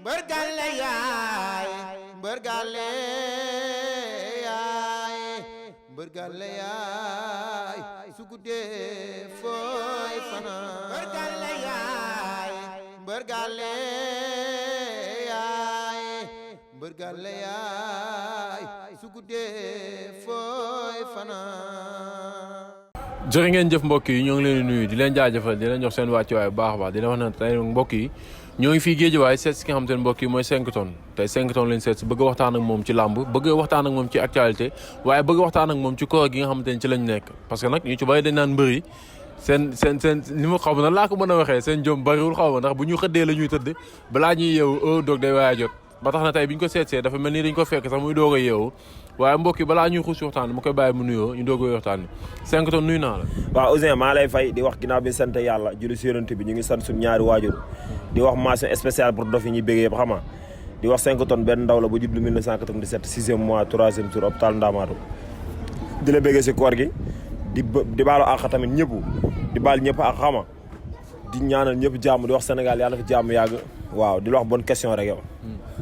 mbër gàlle yaay mbër gàlle yaay mbër gàlle yaay su guddee fooy fanaan mbër gàlle yaay mbër gàlle yaay mbër gàlle yaay su guddee fooy fanaan. jërë ngeen jëf mbokk yi ñoo ngi leen di nuyu di leen jaajëfal di leen jox seen wàccuwaay bu baax a baax di leen wax ne tey mbokk yi ñoo ngi fii Géejawaay seet si ki nga xamante ne mbokk yi mooy 5 tonnes tey 5 tonnes lañ seet si bëgg a waxtaan ak moom ci làmb bëgg a waxtaan ak moom ci actualité waaye bëgg a waxtaan ak moom ci koor gi nga xamante ne ci lañ nekk parce que nag ñu ci bari dañ naan mbër yi seen ni ma xaw ma nan laa ko mën a waxee seen jom bariwul xaw ma ndax bu ñu xëddee la ñuy tëdd balaa ñuy yeewu doog day waay a jot ba tax na tey bi ñu ko seetsee dafa mel ni dañ ko fekk sax muy doog a yeewu waaye mbokk yi balaa ñuy xuus waxtaan ma koy bàyyi mu nuyoo ñu doog a waxtaan ni 5 tonnes nuyu naa la. waaw Ouzin maa lay fay di wax ginnaaw bi sant yàlla julli si yonent bi ñu ngi sant suñu ñaari waajur di wax mention spéciale pour dof yi ñuy béggee ba xama di wax 5 tonnes benn ndaw la bu jublu 1997 6e mois 3e jour hôpital Ndamatou di la béggee si koor gi di baalu àq tamit ñëpp di baal ñëpp ak xama di ñaanal ñëpp jàmm di wax Sénégal yàlla na fi jàmm yàgg waaw di la wax bonne question rek yow.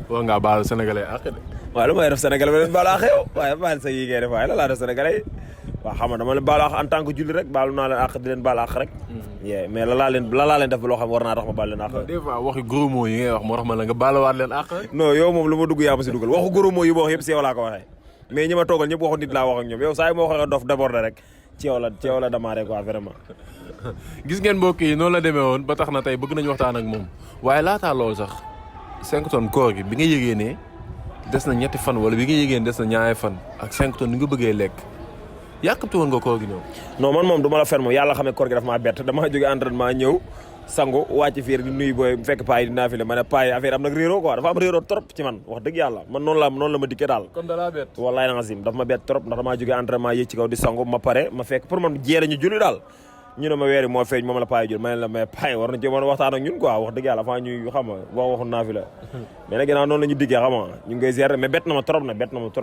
war ngaa baal sénégalais àq de. waaw lu may def sénégalais ba leen baalu àq yow waaye baal sa yi ngay def waaye la laa def sénégalais yi waaw xam nga dama leen baalu àq en tant que julli rek baalu naa leen àq di leen baal àq rek. mais la laa leen def ba loo xam war naa tax ma baal leen àq. des fois waxi gros mots yi ngay wax moo tax ma la nga baalawaat leen àq. non yow moom lu ma dugg yaa ma si dugal waxu gros mots yi ma wax yëpp si yow laa ko waxee mais ñi ma toogal ñëpp waxu nit laa wax ak ñoom yow saa yi ma waxee dof d'abord rek ci yow la démarré quoi vraiment. gis ngeen mbokk yi noonu la demee woon ba tax na tey bëgg nañu waxtaan ak moom waaye laataa loolu sax 5 tonnes koor gi bi nga yëgee ne des na ñetti fan wala bi nga yëgee ne des na ñaari fan ak 5 tonnes ni nga bëggee lekk yàkkamti woon nga koor gi ñëw. non man moom du ma la fen moom yàlla xam ne koor gi dafa maa bett damaa jóge entraînement ñëw sangu wàcc fiir di nuyu booy fekk paa yi dinaa fi le ma ne paa yi affaire am nag réeroo quoi dafa am réeroo trop ci man wax dëgg yàlla man noonu la ma dikkee daal. kon da laa bett. wallaay nazim dafa ma bett trop ndax damaa jóge entraînement yéeg ci kaw di sangu ma pare ma fekk pour man jeere ñu julli daal ñu ne ma weeri moo feeñ moom la paa yi jël ma ne la mais paa yi war na ci mën a waxtaan ak ñun quoi wax dëgg yàlla faa ñuy xam nga waxu naa fi la mais nag ginnaaw noonu la ñu diggee xam nga ñu ngi koy gérer mais bett na ma trop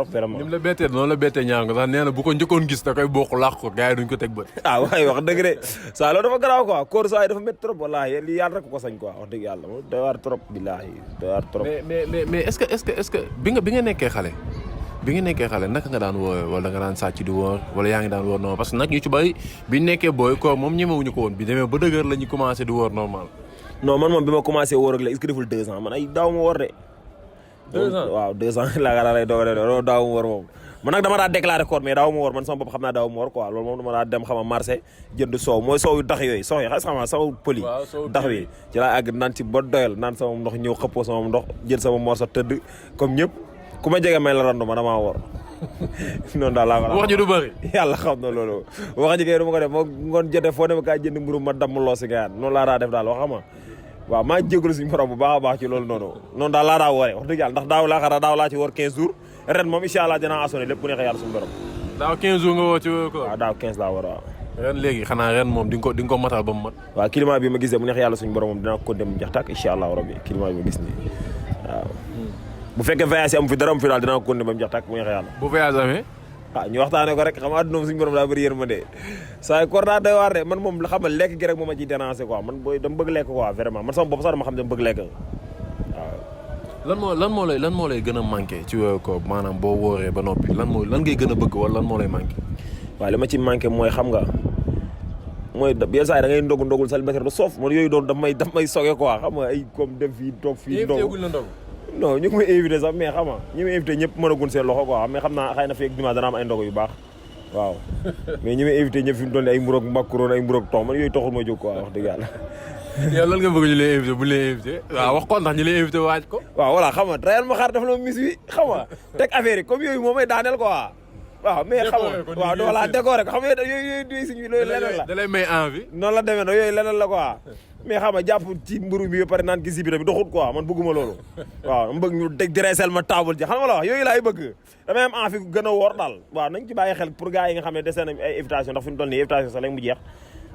vraiment. ni mu la bettee noonu la bettee ñaan ko sax nee na bu ko njëkkoon gis da koy bokk làq ko gars yi duñ ko teg bët. waaye wax dëgg de saa loolu dafa garaaw quoi koor saa yi dafa métti trop wallaahi lii yàlla rek ko sañ quoi wax dëgg yàlla moom doy waar trop billaahi doy waar trop. mais est-ce que bi nga nekkee xale naka nga daan woowee wala nga daan sàcc di woor wala yaa ngi daan woor normal parce que nag ñu ci bari bi ñu nekkee booy koor moom ñemewuñu ko woon bi demee ba dëgër la ñu commencé di woor normal. non man moom bi ma commencé woor ak la est-ce que deful 2 ans man ay daaw ma woor de. 2 ans waaw 2 ans laa nga lay doog a def daaw ma woor moom. man nag dama daa déclaré koor mais daaw ma woor man sama bopp xam naa daaw ma woor quoi loolu moom dama daa dem xama marché jënd soow mooy soow yu dax yooyu soow yi xam nga sama pëli dax wi ci laa àgg naan ci ba doyal naan sama ndox ñëw xëppoo sama ndox jël sama morso tëdd comme ñëpp ku ma jege may la randu ma damaa woor noonu daal laa ko wax ji du bëri yàlla xam na loolu wax ji kay du ma ko def moo ngoon jotee foo demee kaay jënd mburu ma damm loo si gayaan noonu laa daa def daal wax xam nga waaw maa jégalu suñu borom bu baax a baax ci loolu noonu daal laa daa wooree wax dëgg yàlla ndax daaw laa ci woor 15 jours ren moom incha allah dinaa assoné lépp bu neexee yàlla suñu borom daaw 15 jours nga woo ci ko waaw daaw 15 laa woor waaw ren léegi xanaa ren moom di nga ko matal ba mu mat waaw climat bi ma gisee bu neexee yàlla suñu borom moom dinaa ko dem jax tàkk incha allah rabbi climat bi ma gis nii waaw bu fekkee voyage am fi dara am fi daal dinaa ko continuer ba mu jeex tàkk bu neexee yàlla. bu voyage amee. ñu waxtaanee ko rek xam nga àdduna suñu borom daa bëri yërmande saa koor daa doy waar de man moom xam nga lekk gi rek moo ma ciy déranger quoi man booy dama bëgg lekk quoi vraiment man sama bopp sax dama xam ne dama bëgg lekk waaw. lan moo lay gën a manqué ci weeru koor maanaam boo wooree ba noppi lan ngay gën a bëgg wala lan moo lay manqué. waaw li ma ci manqué mooy xam nga mooy yenn saa yi da ngay ndogul célibataire du soof man yooyu doon daf may soge quoi xam nga ay comme dem fii toog fii non ñu ngi may invité sax mais xam nga ñi may invité ñëpp mën a gun seen loxo quoi mais xam naa xëy na fekk dimanche dana am ay ndogu yu baax waaw mais ñi may invité ñëpp fi mu toll nii ay mburoog macaron ay mburoog tox man yooyu taxul ma jóg quoi wax dëgg yàlla. yow lan nga bëgg ñu lay invité bu ñu lay invité waaw wax ko ndax ñu lay invité waaj ko. waaw voilà xam nga rayal ma xaar dafa la mis wi xam nga teg affaire yi comme yooyu moom may daaneel quoi. waaw mais xam nga waaw voilà décoré ko xam nga yooyu suñu loolu leneen la. da lay may envie. noonu la demee nag yooyu leneen la quoi. mais xam nga jàpp ci mburu bi ba pare naan gis bi tamit doxut quoi man bëgguma loolu waaw dama bëgg ñu dressel ma table ji xam nga la wax yooyu laay bëgg damay am envie gën a woor daal waaw nañ ci bàyyi xel pour gars yi nga xam ne desee nañ ay invitation ndax fi ñu toll nii invitation sax léegi mu jeex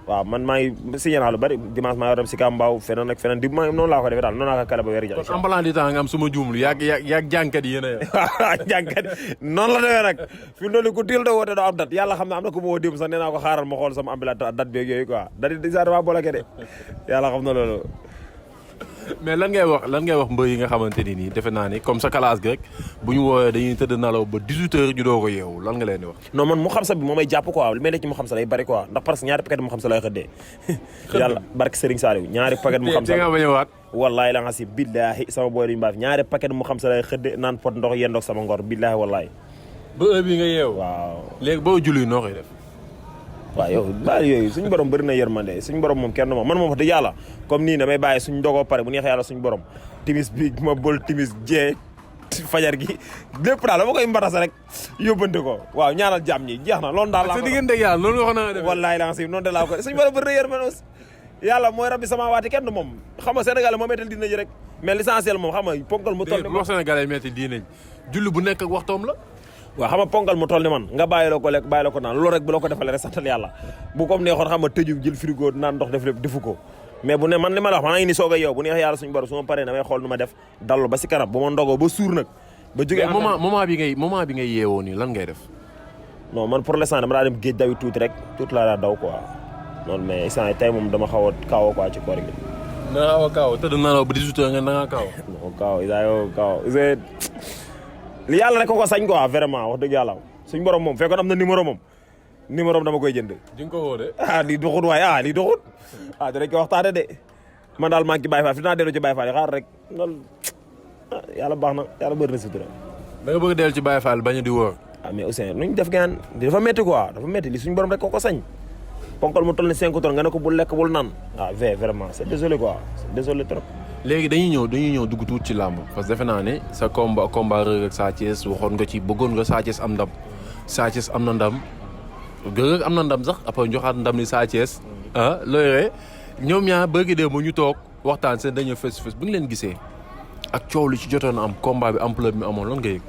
waaw man maa ngi signé naa lu bari dimanche maa yor dem si Kambaaw feneen ak feneen di ma noonu laa ko defee daal noonu laa ko kale ba weer kon ambalant di temps nga am suma juumlu yaag jànkat yi yéen a waaw jànkat noonu la demee nag fi mu toll nii ku teel da woote doo am date yàlla xam ne am na ko ma woo démb sax nee naa ko xaaral ma xool sama ambulant date beeg yooyu quoi date di sa dama bloqué de yàlla xam na loolu mais lan ngay wax mbër yi nga xamante ni nii defe naa ni comme sa classe gi rek bu ñu woowee dañuy tëdd nalaw ba 18h ñu doo ko yeewu lan nga leen di wax. non man mu xam sa bi moo may jàpp quoi li may nekk ci mu xam sa lay bari quoi ndax parce que ñaari paquet mu xam sa lay xëddee. yàlla barke Serigne Saliou ñaari paquet mu xam sa. nga bañ a waat. wallaay la nga si billaahi sama boy duñu baaf ñaari paquet mu xam sa lay xëddee naan pot ndox yendoog sama ngor billaahi wallaay. ba heure bi nga yeewu. waaw léegi boo julli noo koy def. waaw yow baal yooyu suñu borom bëri na yërmande suñu borom moom kenn moom man moom wax dëgg yàlla comme nii damay bàyyi suñ dogoo pare bu neexee yàlla suñu borom timis bi ma bol timis jee fajar gi lépp daal dama koy mbatasa rek yóbbante ko waaw ñaanal jàmm ñi jeex na loolu daal laa ko sa diggante yàlla loolu wax na def wallaay la nga si noonu de laa ko suñu borom bëri na yërmande aussi yàlla mooy rabbi sama waati kenn moom xam nga Sénégal moo mettal diina ji rek mais l'essentiel moom xam nga ponkal mu toll wax Sénégal metti diina ji julli bu nekk ak waxtoom la waaw xam nga ponkal mu toll ni man nga bàyyi la ko lekk bàyyi la ko naan loolu rek bu la ko defalee rek santal yàlla bu comme neexoon xam nga tëju jël frigo naan ndox def lépp defu ko mais bu ne man li ma la wax maa ngi ni soog a yow bu neex yàlla suñu borom su ma paree damay xool nu ma def dallu ba si kanam bu ma ndogoo ba suur nag ba jógee moment bi ngay yeewoo nii lan ngay def non man pour l'instant dama daa dem géej dawi tuuti rek tuuti laa daa daw quoi noonu mais instant tey moom dama xaw a kaawa quoi ci koor gi danga xaw a kaaw tëdd naa la ba 18h nga dangaa kaaw non kaaw isa yow kaaw li yàlla rek ko sañ quoi vraiment wax dëgg yàlla suñ borom moom fekkoon am na numéro dama koy jënd. di nga ko woo de. lii doxut waaye lii doxut danañ ko waxtaane de man daal maa ngi ci Baye Fall fi naa dellu ci Baye Fall yi xaar rek loolu yàlla baax na yàlla bëri na sutura. da nga bëgg a dellu ci Baye Fall bañ a di wóor. mais aussi nuñ def gaan dafa métti quoi dafa métti li suñ borom rek ko sañ ponkal mu toll ni 5 tonnes nga ne ko bul lekk bul naan vraiment c'est désolé quoi c'est désolé trop. léegi dañuy ñëw dugg tuuti ci làmb parce que defe naa ne sa combat Reug ak Sa Thiès waxoon nga ci bëggoon nga Sa Thiès am ndam Sa Thiès am na ndam Reug am na ndam sax après joxaat ndam ni Sa Thiès looy ree ñoom ñaar bëgg dee mu ñu toog waxtaan seen dañoo fës bu ngi leen gisee ak coow li ci jotoon am combat bi ampleur bi amoon lan nga yëg.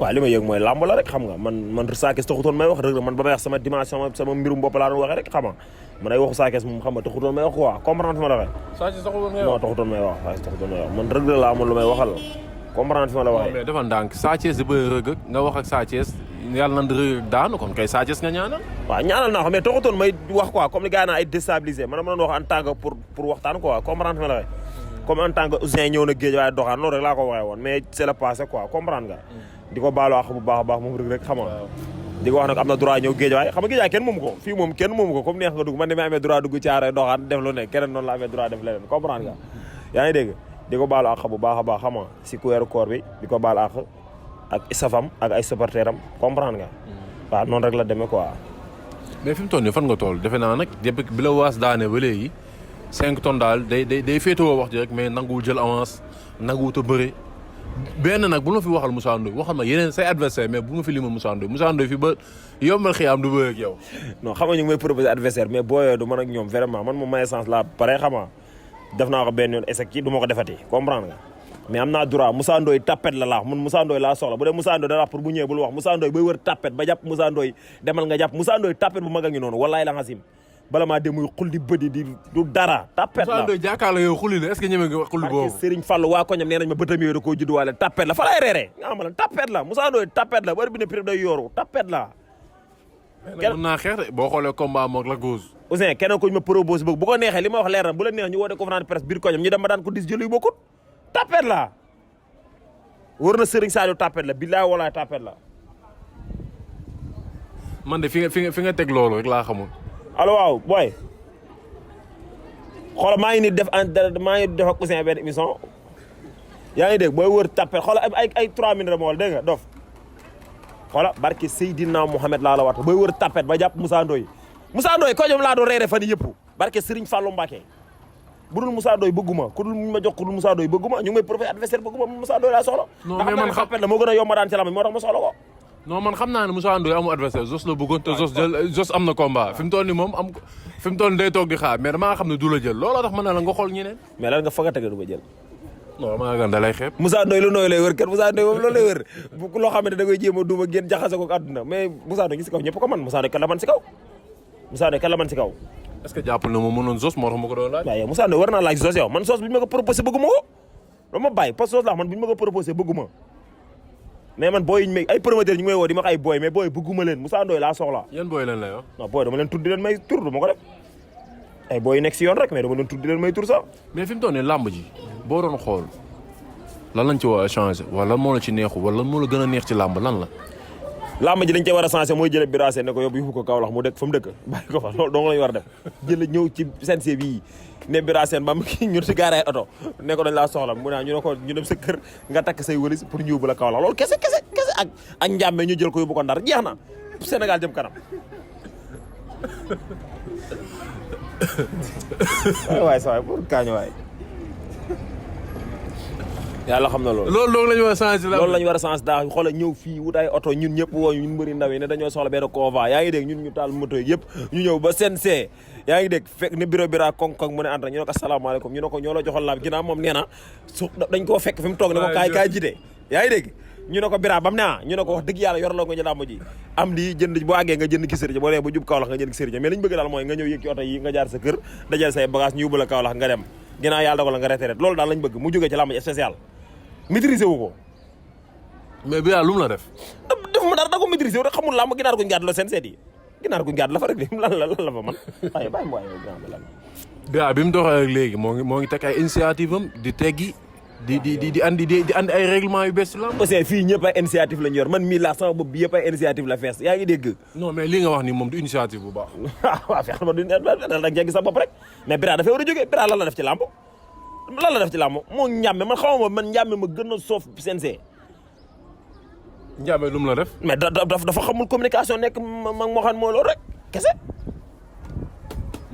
waaw li ma yëg mooy làmb la rek xam nga man Sa Thiès taxutoon may wax Reug man ba may wax sama dimension sama mbirum bopp laa doon waxee rek xam nga man ay waxu Sa Thiès moom xam nga taxutoon may wax quoi comprendre fi ma la waxee. Sa Thiès taxutoon may wax non taxutoon may wax Sa Thiès taxutoon may wax man Reug la amoon lu may waxal comprendre fi ma la waxee. mais dafa ndànk Sa Thiès di bëri Reug nga wax ak Sa Thiès yàlla na Reug daanu kon kay Sa Thiès nga ñaanal. waaw ñaanal naa ko mais taxutoon may wax quoi comme li gars yi naan ay déstabilisé man ma doon wax en tant que pour waxtaan quoi comprendre fi ma la waxee. comme en tant que Ouzin ñëw na géej waaye doxaan loolu rek laa ko waxee woon mais c'est le passé quoi comprendre nga. di ko baalu àq bu baax a baax moom Reug rek xam nga di ko wax nag am na droit ñëw géej waaye xam nga géej waay kenn moomu ko fii moom kenn moomu ko comme neex nga dugg man damay amee droit dugg caare doxaan def lu ne keneen noonu la amee droit def leneen comprendre nga yaa ngi dégg di ko baalu àq bu baax a baax xam nga si ku weeru koor bi di ko baalu àq ak safam ak ay supporteram comprendre nga waaw noonu rek la demee quoi. mais fi mu toll nii fan nga toll defe naa nag depuis bi la waas daane ba léegi 5 tonnes daal day féetewoo wax ji rek mais nanguwul jël avance nanguwut a bëre benn nag bu ma fi waxal Moussa Ndoye waxal ma yeneen say adversaire mais bu ma fi limal Moussa Ndoye fi ba yombal xiyaam du bëre ak yow. non xam nga ñu ngi may proposer adversaire mais booyoo du man ak ñoom vraiment man moom may sens la pare xam nga def naa ko benn yoon échec ci du ma ko defati comprendre nga mais am naa droit Moussa Ndoye tapet la laax man Moussa Ndoye laa soxla bu dee Moussa Ndoye dara pour bu ñëwee bul wax Moussa Ndoye bay wër tapet ba jàpp Moussa Ndoye demal nga jàpp Moussa Ndoye tapet bu mag a ngi noonu wallaay la xasim bala maa dem muy xul di bëdi di du dara tapet la Moussa Ndoye jàkkaarloo yow xulli la est-ce que ñeme nga xulli boobu Serigne Fallou waa koñam nee nañ ma bëtam yooyu da koo judduwaale tapet la fa lay reeree nga xam la tapet la Moussa Ndoye tapet la bari bi ne prix day yooru tapet la mën naa xeex de boo xoolee combat moog la gauche Ousseyn keneen ko ñu ma proposé bëgg bu ko neexee li ma wax leer na bu la neex ñu woote conférence de presse biir koñam ñu dem ba daan ko dis jël yu bokkut tapet la wër na Serigne Saliou tapet la billaay walaay tapet la man de fi nga teg loolu rek laa xamul allo waaw booy xoolal maa ngi ni def ak Ousseyn benn émission yaa ngi dégg booy wër tapet xoolal ay 3 minutes rek ma wala dégg nga dof xoolal barke Seydina Mohamed laa la waat booy wër tapet ba jàpp Moussa Ndoye ko ñoom laa doon reere fan yëpp barke Serigne Fallou Mbacké bu dul Moussa Ndoye bëgguma ku dul ma jox ku dul Moussa Ndoye bëgguma ñu ngi may profité adversaire bëgguma Moussa Ndoye laa soxla non mais man tapet la moo gën a yomb daan ci lamb moo tax ma soxla ko non man xam naa ne Moussa Ndoye amul adversaire Zoss la bëggoon te Zoss am na combat fi mu toll nii moom fi mu toll nii day toog di xaar mais damaa xam ne du la jël looloo tax mën na la nga xool ñeneen mais lan nga fa nga tege du ma jël non maa ngi da lay xeeb Moussa Ndoye lu nooy lay wër kat Moussa Ndoye moom loolu lay wër bu loo xamante da koy jéem a duuma génn jaxase ko àdduna mais Moussa Ndoye gi si kaw ñëpp ko man Moussa Ndoye kan la man si kaw Moussa Ndoye kan la man si kaw est-ce que jàpp na ma mënoon Zoss moo tax ma ko doon laaj waaye Moussa Ndoye war naa laaj Zoss yow man Zoss bi ñu ma ko proposé bëgguma ko dama ma bàyyi parce que Zoss laa man bi ñu ma ko proposé bëgguma mais man booy yi ñu may ay promoteur ñu ngi may woo di ma wax ay booy mais booy bëgguma leen Moussa Ndoye laa soxla yan booy leen lay wax non booy dama leen tudd di leen may tur du ma ko def ay booy nekk si yoon rek mais dama doon tudd leen may tur sax. mais fi mu toll nii làmb ji boo doon xool lan lañ ci war a changé wala lan moo la ci neexu wala lan moo la gën a neex ci làmb lan la. làmb ji dañ cee war a changé mooy jële Bira Sène ne ko yóbbu ko Kaolack mu dëkk fa mu dëkk bàyyi ko fa loolu dong lañu war a def jële ñëw ci CNG bii ne Bira Sène ba mu kii ñu si gaaree oto ne ko dañ laa soxla mu ne ñu ne ko ñu dem sa kër nga takk say wëlis pour ñu yóbbu la Kaolack loolu kese ak njàmme ñu jël ko yóbbu ko Ndar jeex na Sénégal jëm kanam waay sa waay pour kaañu waay yàlla xam na loolu. loolu la ñu war a changé loolu la ñu war a changé daa xoolal ñëw fii wut ay oto ñun ñëpp woo ñun mbëri ndaw yi ne dañoo soxla benn convoi yaa ngi dégg ñun ñu taal moto yëpp ñu ñëw ba CNG yaa ngi dégg fekk ne Bira koŋ mu ne ànd ñu ne ko asalaamaaleykum ñu ne ko ñoo la joxoon laam ginnaaw moom nee na su dañ koo fekk fi mu toog ne ko kaay jiite yaa ngi dégg ñu ne ko Bira bam ne ñu ne ko wax dëgg yàlla yorloo nga ñu làmb ji am lii jënd boo àggee nga jënd gisëri boo dee ba jub Kaolack nga jënd gisëri mais li ñu bëgg daal mooy nga ñëw yëg ci oto yi nga jaar sa kër dajal say bagage ñu yóbbu la Kaolack nga dem ginnaaw yàlla dogal nga retraite loolu daal lañ bëgg mu jógee ci làmb ji spécial maîtriser wu ko mais Bira lu mu la def def ma dara da ko maîtriser wu rek xamul làmb ginaar guñ gàdd la seen seet yi ginaar guñ gàdd la fa rek lan la fa man waaye bàyyi ma waaye lan Bira bi mu doxee ak léegi moo ngi teg ay initiative am di teggi di andi ay règlement yu bees ci lamb. aussi fii ñëpp ay initiative la ñu yor man mii laa sama bopp bi yëpp ay initiative la fees yaa ngi dégg. non mais li nga wax ni moom du initiative bu baax. waaw fexe ma du da nga sa bopp rek mais Bira dafay war a jógee Bira lan la def ci lamb lan la def ci lamb moo ñàmme man xamuma man ñàmme ma gën a soof CNG. Ndiame lu mu la def. mais dafa xamul communication nekk ma moo xam mooy loolu rek kese.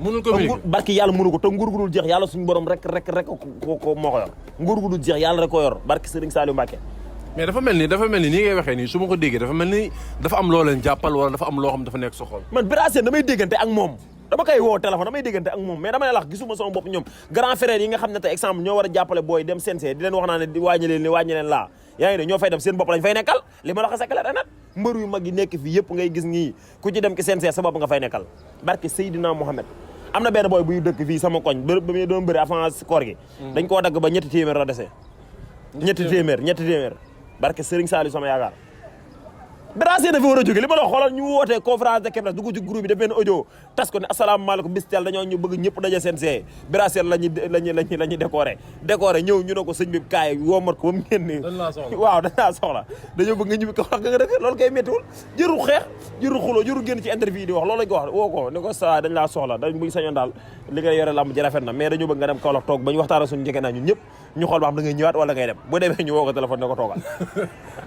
mënul communiquer barki yàlla mënu ko te nguur gu dul jeex yàlla suñu borom rek ko moo ko yor nguur gu dul jeex yàlla rek ko yor barki Serigne Saliou Mbacké. mais dafa mel ni nii ngay waxee nii su ma ko déggee dafa mel ni dafa am loo leen jàppal wala dafa am loo xam dafa nekk sa xol. man Bira Sène damay déggante ak moom dama koy woo téléphone damay déggante ak moom mais dama ne la gisuma sama bopp ñoom grand frère yi nga xam ne tey exemple ñoo war a jàppale booy dem CNG di leen wax naa ne di wàññi leen laa yaa ngi de ñoo fay dem seen bopp lañ fay nekkal li ma la xasee clair net mbër yu mag yi nekk fii yëpp ngay gis nii ku ci dem ci CNG sa bopp nga fay nekkal barke Seydina Mohamed am na benn booy buy dëkk fii sama koñ ba muy doon bëri avant koor gi dañ koo dagg ba ñetti téeméer la dese ñetti téeméer barke Serigne Saliou sama yaakaar Bira Sène dafa war a jóge li ma la xoolal ñu wootee conférence de presse dugg ci groupe bi def benn audio tas ko ne asalaamaaleykum bis teel dañoo ñu bëgg ñëpp daje CNG Bira Sène lañuy décoré ñëw ñu ne ko sëñ bi kaay woomat ko ba mu génn waaw dañ laa soxla dañoo bëgg nga ñibbi ko wax nga dëkk loolu koy méttiwul jëru xeex jëru xuloo jëru génn ci interview di wax loolu lañ ko wax woo ko ne ko sa dañ laa soxla dañ buñ sañoon daal li nga yore lamb ji rafet na mais dañoo bëgg nga dem Kaolack toog ba ñu waxtaan suñu njëkkee naa ñun ñëpp ñu xool ba xam da ngay ñëwaat wala ngay dem bu demee ñu woo ko téléphone ne ko toogal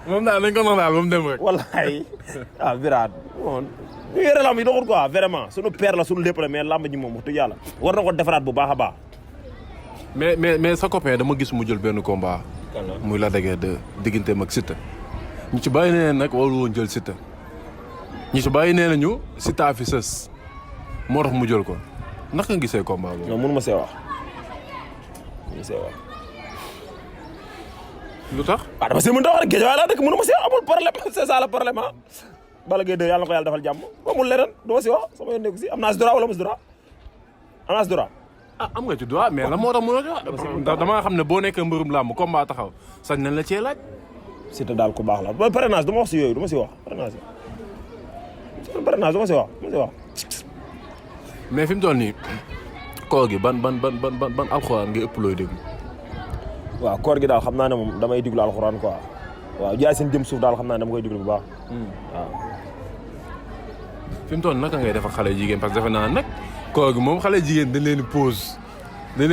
moom daal dañ ko noonu daal ba mu dem rek wallaay Bira bon ñu yore lamb yi doxul quoi vraiment suñu père la suñu lépp la mais lamb ji moom wax dëgg yàlla war na ko defaraat bu baax a baax mais sa copain dama gis mu jël benn combat muy la dëgg de digganteem ak Siteu ñu ci bàyyi nee nag warul woon jël Siteu ñu ci bàyyi nee nañu Siteu fi sës moo tax mu jël ko naka nga gisee combat boobu. non mënu ma see wax lu tax. waaw dama see mën a wax rek géej waaye laa dëkk mënu ma see wax amul problème c'est ça le problème ah. Balla Gaye 2 yàlla na ko yàlla defal jàmm amul leneen du ma si wax sama yoon nekku si am naa si droit wala ma si droit am naa si droit. ah am nga ci droit mais la moo tax mënoo ci wax. damaa xam ne boo nekkee mbërum làmb combat taxaw sañ nañ la cee laaj. Siteu daal ku baax la ba parrainage du ma wax si yooyu du ma si wax parrainage du ma si wax. mais fi mu toll nii koor gi ban alxuraan ngay ëpp looy déglu. waaw koor gi daal xam naa ne moom damay diglu alxuraan quoi waaw jaay seen jëm suuf daal xam naa ne dama koy diglu bu baax. waaw. fi mu toll naka ngay def ak xale jigéen parce que defe naa nag koor gi moom xale jigéen dañ leen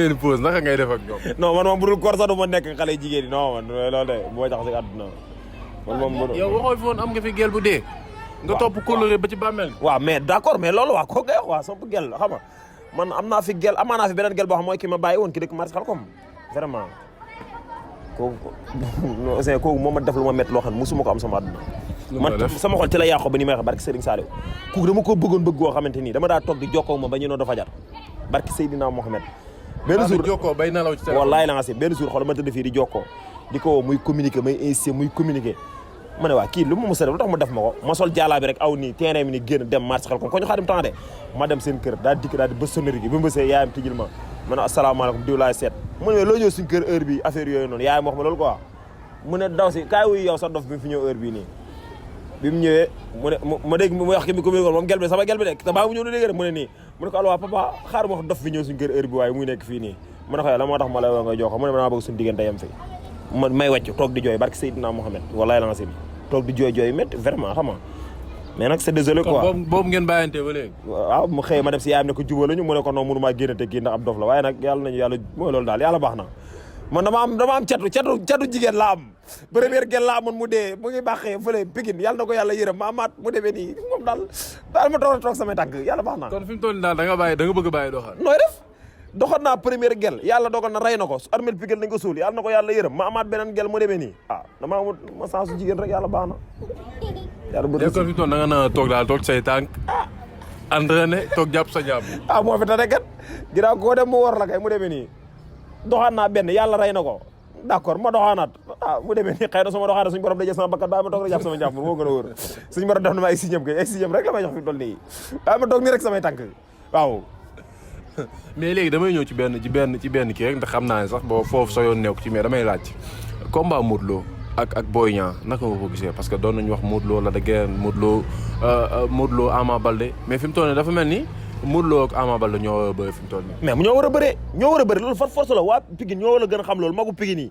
di pause naka ngay def ak ñoom. non man moom bu dul koor sax du ma nekk xale jigéen yi non man loolu de bu ma jaxase ak àdduna man moom. yow waxoo fi woon am nga fi gel bu dee. nga topp coloré ba ci bàmmeel. waaw mais d'accord mais loolu waa kooku ngay wax waaw sama gel xam nga man am naa fi gel amaa naa fi beneen gel boo xam mooy ki ma bàyyi woon ki dëkk Mars Xalkom vraiment kooku moom ma def lu ma métti loo xam ne musuma ko am sama àdduna. man sama xol ci la yàqoo ba ni may wax barki Serigne Saliou kooku dama ko bëgg goo xamante nii dama daa toog di jokkoo ma ba ñu noo dafa jar barki Seydina Mohamed. benn jour jokkoo bay nelaw ci téléphone wallaay la nga si benn jour xool ma tëdd fii di jokkoo di ko muy communiquer may insister muy communiquer ma ne waa kii lu ma mos a def lu tax mu def ma ko ma sol jàllaa bi rek aw nii terrain bi ni génn dem marché xel ko ñu xaadim temps de ma dem seen kër daal dikk daal di bës sonnerie gi bi mu bësee yaayam tijjil ma ma ne asalaamaaleykum diw laay seet mu ne loo ñëw suñ kër heure bi affaire yooyu noonu yaayam wax ma loolu quoi mu ne daw si kaay wuy yow sa dof bi mu fi ñëw heure bii nii bi mu ñëwee mu ne ma dégg mu wax ki mi communiqué moom gel bi sama gel bi de te baa mu ñëw na dégg rek mu ne nii mu ne ko allo papa xaar ma wax dof bi ñëw suñu kër heure bi waaye muy nekk fii nii mu ne ko la moo tax ma lay woo nga jox ko mu ne maa bëgg suñu diggante yem fi man may wàcc toog di jooy barki Seydina Mohamed wallahi la nga si toog di jooy métti vraiment xam nga mais nag c'est désolé quoi boobu ngeen bàyyante ba léegi waaw mu xëy ma dem si yaayam ne ko jubalañu mu ne ko non mënu maa génnate kii ndax am dof la waaye nag yàlla nañu yàlla mooy loolu daal yàlla baax na man dama am catu jigéen laa am première gel laa amoon mu dee mu ngi baaxee fële Pikine yàlla na ko yàlla yërëm ma amaat mu demee nii moom daal ma toog samay tànk yàlla baax na kon fi mu toll daal da nga bëgg a bàyyi doxal nooy def doxoon naa première gel yàlla dogal na rey na ko armel Pikine nañ ko suul yàlla na ko yàlla yërëm ma amaat beneen gel mu demee nii dama amut ma sansu jigéen rek yàlla baax na kon fi mu toll da nga na toog say tànk entraîné toog jàpp sa jàpp moo fi tane kat ginnaaw koo dem mu war la kay mu demee nii doxaan naa benn yàlla rey na ko d'accord ma doxaanaat mu demee nii xëy na su ma doxaanaat suñu borom dajee sama bakkat bàyyi ma toog rek jàpp sama jàpp moo gën a wóor suñu borom def na ma ay sixième kay ay sixième rek la may jox fi toll nii bàyyi ma toog nii rek samay tànk waaw mais léegi damay ñëw ci benn kii rek ndax xam naa ne sax boo foofu sa yoon nekk ci mais damay laaj combat Modou Lo ak Boy Niang naka nga ko gisee parce que doon nañu wax Modou Lo la de guerre Modou Lo Ama Baldé mais fi mu toll nii dafa mel ni Modou Lo ak Ama Baldé ñoo war a bëre fi mu toll nii. mais ñoo war a bëre loolu force la waa Pikine ñoo war a gën a xam loolu magu Pikine yi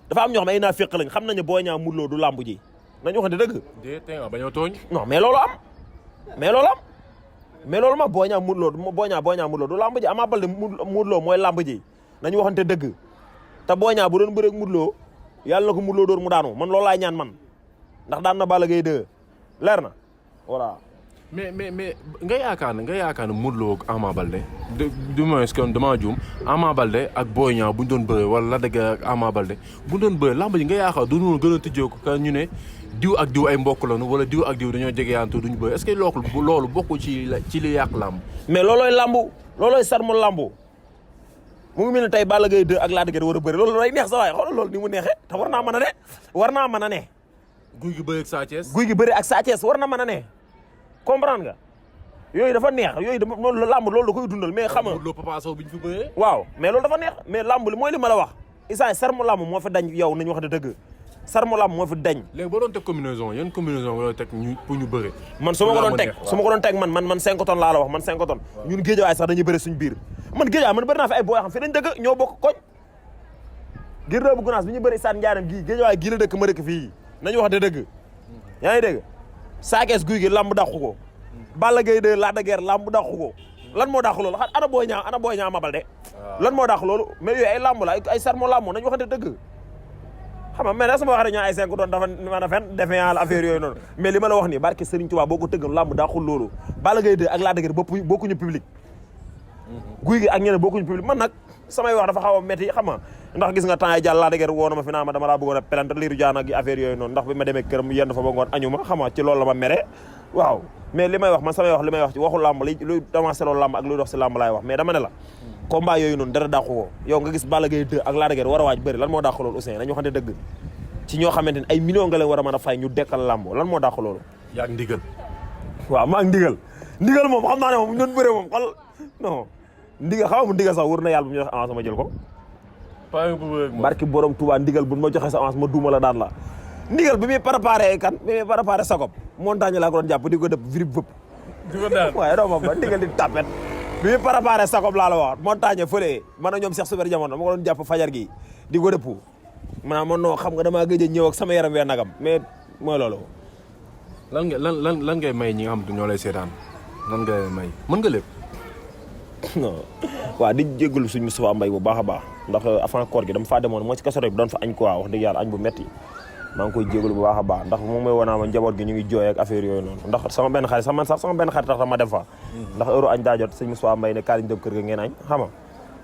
dafa am ñoo xam ay naa féq lañ xam nañu Boy Niang Modou Lo du làmb ji nañu waxante dëgg. tey nga bañoo tooñ. non mais loolu ma Boy Niang Modou Lo du làmb ji Ama Baldé Modou Lo mooy làmb ji nañu waxante dëgg te Boy Niang bu doon bëre ak Modou Lo yàlla na ko Modou Lo dóor mu daanu man loolu laay ñaan man ndax daan na Balla Gaye 2 leer na voilà. mais nga yaakaar ne Modou Lo ak Ama Baldé du moins que damaa juum Ama Baldé ak Boy Niang bu ñu doon bëre wala Lac de Guiers ak Ama Baldé bu ñu doon bëre làmb ji nga yaakaar du ñu gën a tëjee ko ka ñu ne diw ak diw ay mbokk lañu wala diw ak diw dañoo jegeyantu duñu bëre est-ce que loolu bokku ci li yàq làmb. mais loolooy sarmu làmb mu ngi mel ne tey Balla Gaye 2 ak Lac de Guiers war a bëri loolu day neex sa waay xoolal loolu ni mu neexee te war naa mën a ne guy gi bëri ak Sa Thiès war na mën a ne comprendre nga yooyu dafa neex yooyu loolu làmb loolu da koy dundal mais xam nga Modou Lo Papa Sow bi ñu fi bëree waaw mais loolu dafa neex mais làmb li mooy li ma la wax isa sarmu làmb moo fi dañ yow nañu wax de dëgg sarmu làmb moo fi dañ léegi boo doon teg combinaison yan combinaison nga doon teg pour ñu bëre man su ma ko doon teg man 5 tonnes laa la wax man 5 tonnes ñun géejawaay sax dañuy bëre suñu biir man géejawaay man bëri naa fi ay booy xam fi dañ dëgg ñoo bokk koñ gir bu gunaas bi ñu bëri saan njaaram gii géejawaay gii la dëkk ma dëkk fii nañu wax de dëgg yaa ngi dégg Sa Thiès guy gi làmb dàqu ko Balla Gaye 2 Lac de Guiers làmb dàqu ko lan moo dàq loolu ana Boy Niang Ama Baldé lan moo dàq loolu mais yooyu ay làmb la ay sarmo làmb nañu waxante dëgg xam nga mais nag sama wax rek ñoo ay 5 doon dafa mën a fen defe yàlla affaire yooyu noonu mais li ma la wax nii barke Serigne Touba boo ko tëggam làmb dàqul loolu Balla Gaye 2 ak Lac de Guiers bokkuñu public guy gi ak ñeneen bokkuñu public man nag samay wax dafa xaw a métti xam nga ndax gis nga temps yi jàll Lac de Guiers woo na ma fi naa ma dama laa bëggoon a pelante liiru jaan ak affaire yooyu noonu ndax bi ma demee këram yenn fa ba ngoon añu ma xam nga ci loolu la ma mere waaw mais li may wax man samay wax li may wax ci waxu làmb li luy avancé loolu làmb ak luy dox si làmb laay wax mais dama ne la combat yooyu noonu dara dàqu ko yow nga gis Balla Gaye 2 ak Lac de Guiers war a waaj bëri lan moo dàq loolu Ousseyn nañu waxante dëgg ci ñoo xamante ne ay millions nga leen war a mën a fay ñu dekkal làmb lan moo dàq loolu yaa ndigal waaw maa ngi ndigal moom xam naa ne moom ñu doon bëree moom xol non ndigal xam nga mu ndigal sax wër na yàlla bu ñu joxe avance ma jël ko barki borom Touba ndigal bu ma joxe sa avance ma duuma la daan la ndigal bi muy préparé Sakop montagne laa ko doon jàpp di ko dëpp virib vëpp di ko daan waaye doo ma ba ndigal di tapet bi muy préparé Sakop laa la wax montagne fële man a ñoom Cheikh Super Jamono ma ko doon jàpp fajar gi di ko dëpp maanaam man non xam nga damaa gëj a ñëw ak sama yaram wee nagam mais mooy loolu lan ngay may ñi nga xam te ñoo lay seetaan lan ngay may mën nga lépp non waaw di jégalu suñu Moustapha Mbaye bu baax a baax ndax avant koor gi dama faa demoon moo ci kaso bi doon fa añ quoi wax dëgg yàlla añ bu metti maa ngi koy jégalu bu baax a baax ndax moom mooy wanaa ma njaboot gi ñu ngi jooy ak affaire yooyu noonu ndax sama benn xarit tax ma dem fa ndax heure añ daa jot sëñ Moustapha Mbaye ne kaay ñu dem kër ga ngeen añ xam nga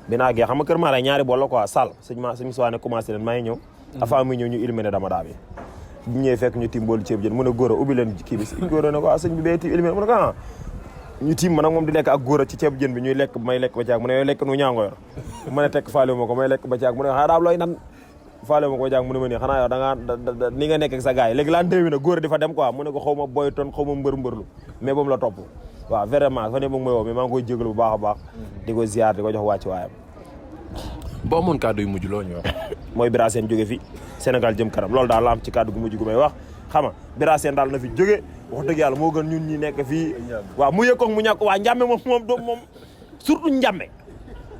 bi naa gee xam nga kër maa lay ñaari bool la quoi sall sëñ Moustapha ne commencé leen maa ngi ñëw avant muy ñëw ñu illuminé dama daa bi bu ñëwee fekk ñu tim boolu ceeb jën mu ne góor a ubbi leen kii bi góor a ne ko sëñ bi bee ti illuminé mu ne ko ñu tiim man ak moom di lekk ak góor a ci ceeb jën bi ñuy lekk may lekk ba caag mu ne yooyu lekk nu ñaango yor ma ne tekk faale ma ko may lekk ba caag mu ne xanaa daal looy nan faale ma ko ba caag mu ne ma nii xanaa yow da ngaa ni nga nekk ak sa gars yi léegi laan déwi na góor a di fa dem quoi mu ne ko xaw ma boy ton xaw ma mbërlu mais boobu la topp waaw vraiment fa ne moom mooy woo mais maa ngi koy jégalu bu baax a baax di ko ziar di ko jox wàcc waayam boo amoon kàddu yu mujj loo ñu wax mooy Bira Sène jóge fi Sénégal jëm kanam loolu daal la am ci kàddu gu mujj gu may wax xam nga Bira Sène daal na fi jóge wax dëgg yàlla moo gën ñun ñi nekk fii waaw mu yëg ko mu ñàkk waa Njàmme moom surtout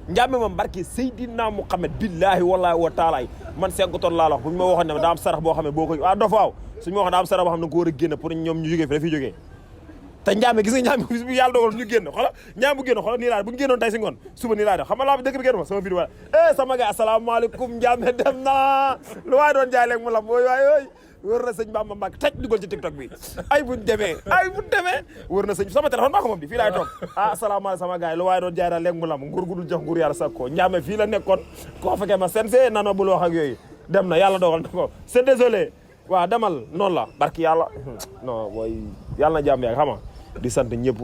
Njàmme moom barki Seydina Muhammad billahi wallahi wa taala man 5 tonnes laa la wax bu ñu ma waxoon ne daa am sarax boo xam ne boo ko dof waaw suñu ma waxoon daa am sarax boo xam ne da nga ko war a génn pour ñoom ñu jógee fi dafiy jógee te Njàmme gis nga Njàmme bis bu yàlla dogal ñu génn xoolal Njàmme bu génn xoolal nii laa bu ñu génnoon tey si ngoon suba nii laa def xam nga laa dëkk bi génn ma sama vidéo sama gars asalaamaaleykum Njàmme dem na lu waay doon jaay léegi mu lam ooy waay ooy wër na sëñ Bamba Mbacke taj dugal ci TikTok bi ay buñ demee wër na sëñ sama téléphone maa ko moom di fii laay toog asalaamaaleykum sama gars yi lu waay doon jaay daal léegi mu lam nguur gudul jox nguur yàlla sax ko Njàmme fii la nekkoon koo fekkee ma sense nana bul wax ak yooyu dem na yàlla dogal na ko c'est désolé waaw demal noonu la barki yàlla non booy yàlla na jàmm yaag xam nga di sant ñëpp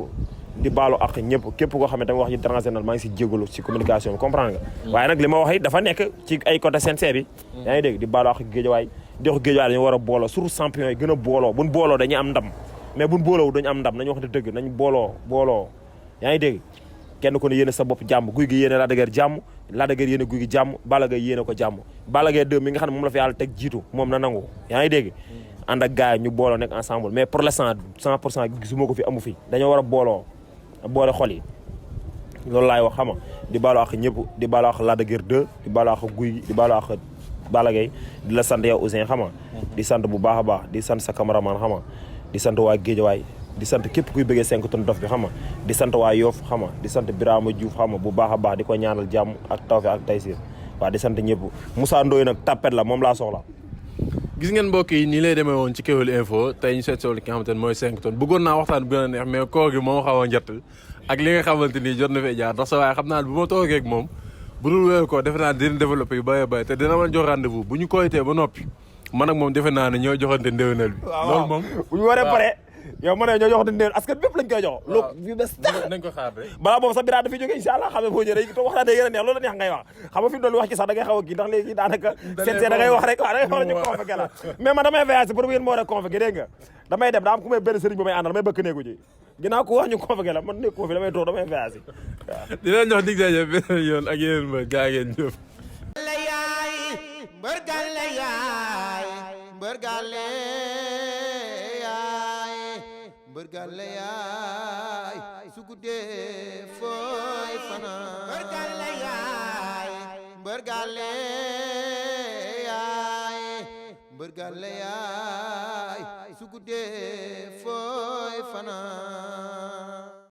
di baalu ak ñëpp képp koo xam ne tamit wax ci international maa ngi si jégalu si communication bi comprendre nga waaye nag li ma wax it dafa nekk ci ay côté CNG bi yaa ngi dégg di baalu ak Géejawaay di wax Géejawaay dañu war a booloo surtout champion yi gën a booloo buñ booloo dañuy am ndam mais buñ booloo dañu am ndam nañu wax dëgg nañ booloo yaa ngi dégg kenn ku ne yéene sa bopp jàmm Gouye Gui yéene Lac de Guiers jàmm Lac de Guiers yéene Gouye Gui jàmm Balla Gaye yéene ko jàmm Balla Gaye 2 mi nga xam ne moom la fi yàlla teg jiitu moom na nangu yaa ngi dégg ànd ak gars yi ñu booloo nekk ensemble mais pour l'instant 100% gisuma ko fi amu fi dañoo war a boole xol yi loolu laay wax xam nga di baalu ak ñëpp di baalu ak Lac de Guiers 2 di baalu ak Gouye Gui di baalu ak Balla Gaye di la sant yow Ouzin xam nga di sant bu baax a baax di sant sa cameraman xam nga di sant waa Géejawaay di sant képp kuy bëggee 5 tonnes dof bi xam nga di sant waa Yoff xam nga di sant Birama Diouf xam nga bu baax a baax di ko ñaanal jàmm ak tawfeex ak taysiir waaw di sant ñëpp Moussa Ndoye nag tapet la moom laa soxla. gis ngeen mbokk yi nii lay demee woon ci Kewel Info tey ñu seet sool ki nga xamante ne mooy 5 tonnes bëggoon naa waxtaan bu gën a neex mais koor gi moo xaw a njett ak li nga xamante ni jot na fee jaar ndax sa waaye xam naa bu ma toogee ak moom bu dul wéeru ko defe naa dina développé yu bëree bëri te dina mën jox rendez-vous bu ñu koyitee ba noppi man ak moom defe naa ne ñoo joxante ndéwénal bi loolu moom bu ñu waree pare yow ma ne ñoo joxante ndéwénal askan bépp lañ koy jox lu yu bes nañ ko xaar rek balaa boobu sax Bira dafay jógee incha allah xam ne boo ñëwee to waxtaan day gën a neex loolu la neex ngay wax xam nga fi mu doon wax ci sax da ngay xaw a kii ndax léegi daanaka seet da ngay wax rek waaw da ngay wax ñu convoqué la mais man damay voyagé pour ngeen moo war a convoqué dégg nga damay dem daa am ku may benn sëriñ bu may àndal damay bëkk néegu ji ginnaaw ko wax ñu convoqué la man nekku fi damay toog damay voyagé waaw di leen jox dig daje beneen yoon ak yeneen mbër gaa ngeen jëf mbër gàlle yaay mbër gàlle yaay su guddee fooy fanaan mbër gàlle yaay mbër gàlle yaay mbër gàlle yaay su guddee fooy fanaan